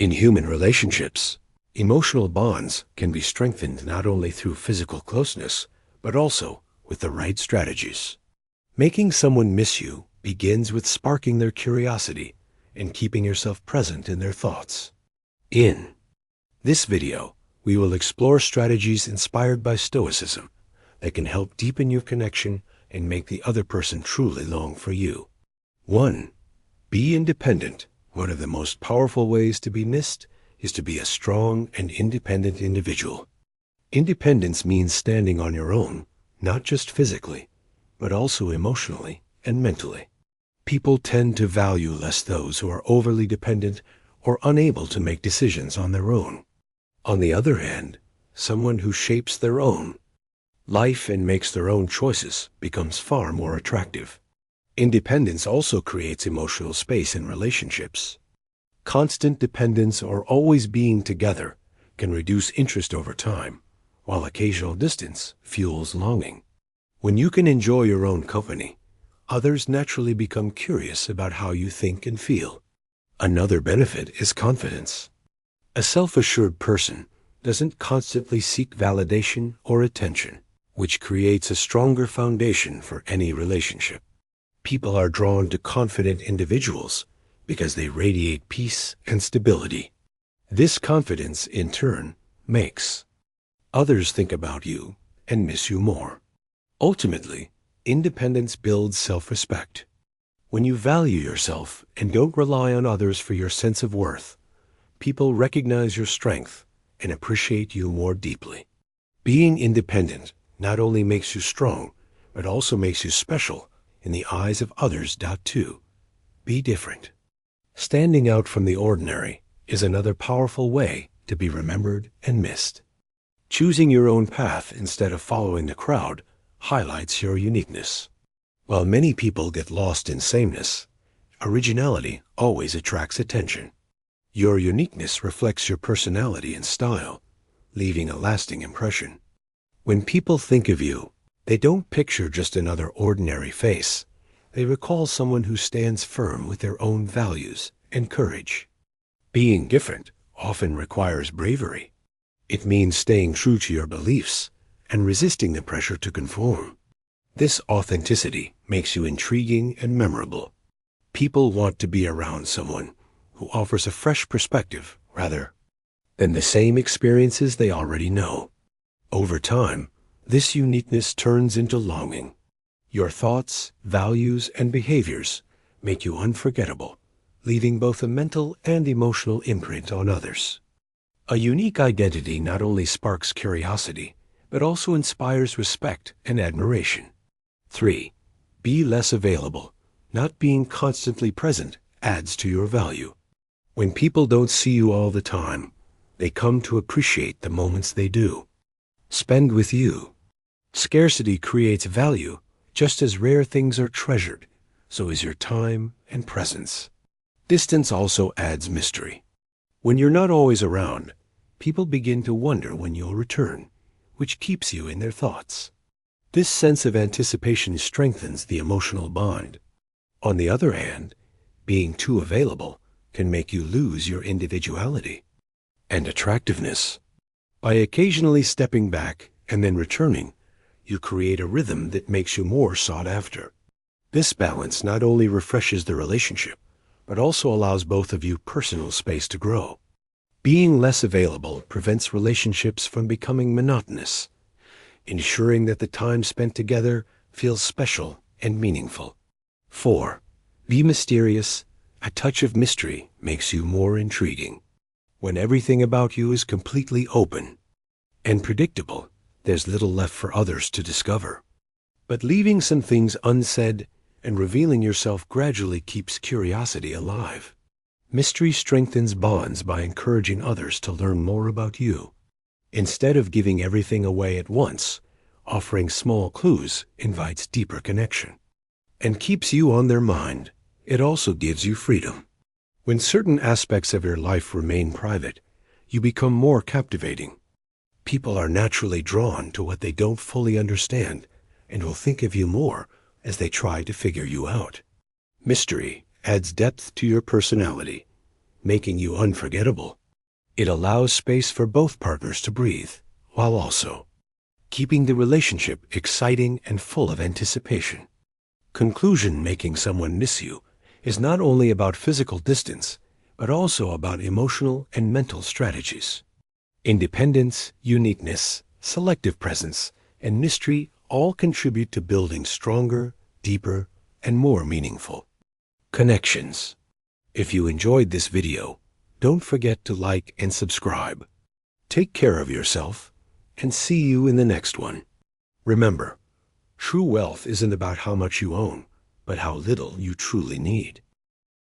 In human relationships, emotional bonds can be strengthened not only through physical closeness, but also with the right strategies. Making someone miss you begins with sparking their curiosity and keeping yourself present in their thoughts. In this video, we will explore strategies inspired by Stoicism that can help deepen your connection and make the other person truly long for you. 1. Be independent. One of the most powerful ways to be missed is to be a strong and independent individual. Independence means standing on your own, not just physically, but also emotionally and mentally. People tend to value less those who are overly dependent or unable to make decisions on their own. On the other hand, someone who shapes their own life and makes their own choices becomes far more attractive. Independence also creates emotional space in relationships. Constant dependence or always being together can reduce interest over time, while occasional distance fuels longing. When you can enjoy your own company, others naturally become curious about how you think and feel. Another benefit is confidence. A self-assured person doesn't constantly seek validation or attention, which creates a stronger foundation for any relationship. People are drawn to confident individuals because they radiate peace and stability. This confidence, in turn, makes others think about you and miss you more. Ultimately, independence builds self-respect. When you value yourself and don't rely on others for your sense of worth, people recognize your strength and appreciate you more deeply. Being independent not only makes you strong, but also makes you special in the eyes of others. 2. Be different. Standing out from the ordinary is another powerful way to be remembered and missed. Choosing your own path instead of following the crowd highlights your uniqueness. While many people get lost in sameness, originality always attracts attention. Your uniqueness reflects your personality and style, leaving a lasting impression. When people think of you, they don't picture just another ordinary face. They recall someone who stands firm with their own values and courage. Being different often requires bravery. It means staying true to your beliefs and resisting the pressure to conform. This authenticity makes you intriguing and memorable. People want to be around someone who offers a fresh perspective rather than the same experiences they already know. Over time, this uniqueness turns into longing. Your thoughts, values, and behaviors make you unforgettable, leaving both a mental and emotional imprint on others. A unique identity not only sparks curiosity, but also inspires respect and admiration. 3. Be less available. Not being constantly present adds to your value. When people don't see you all the time, they come to appreciate the moments they do spend with you. Scarcity creates value. Just as rare things are treasured, so is your time and presence. Distance also adds mystery. When you're not always around, people begin to wonder when you'll return, which keeps you in their thoughts. This sense of anticipation strengthens the emotional bond. On the other hand, being too available can make you lose your individuality and attractiveness. By occasionally stepping back and then returning, you create a rhythm that makes you more sought after. This balance not only refreshes the relationship, but also allows both of you personal space to grow. Being less available prevents relationships from becoming monotonous, ensuring that the time spent together feels special and meaningful. 4. Be mysterious. A touch of mystery makes you more intriguing. When everything about you is completely open and predictable, there's little left for others to discover. But leaving some things unsaid and revealing yourself gradually keeps curiosity alive. Mystery strengthens bonds by encouraging others to learn more about you. Instead of giving everything away at once, offering small clues invites deeper connection and keeps you on their mind. It also gives you freedom. When certain aspects of your life remain private, you become more captivating. People are naturally drawn to what they don't fully understand and will think of you more as they try to figure you out. Mystery adds depth to your personality, making you unforgettable. It allows space for both partners to breathe, while also keeping the relationship exciting and full of anticipation. Conclusion: making someone miss you is not only about physical distance, but also about emotional and mental strategies. Independence, uniqueness, selective presence, and mystery all contribute to building stronger, deeper, and more meaningful connections. If you enjoyed this video, don't forget to like and subscribe. Take care of yourself, and see you in the next one. Remember, true wealth isn't about how much you own, but how little you truly need.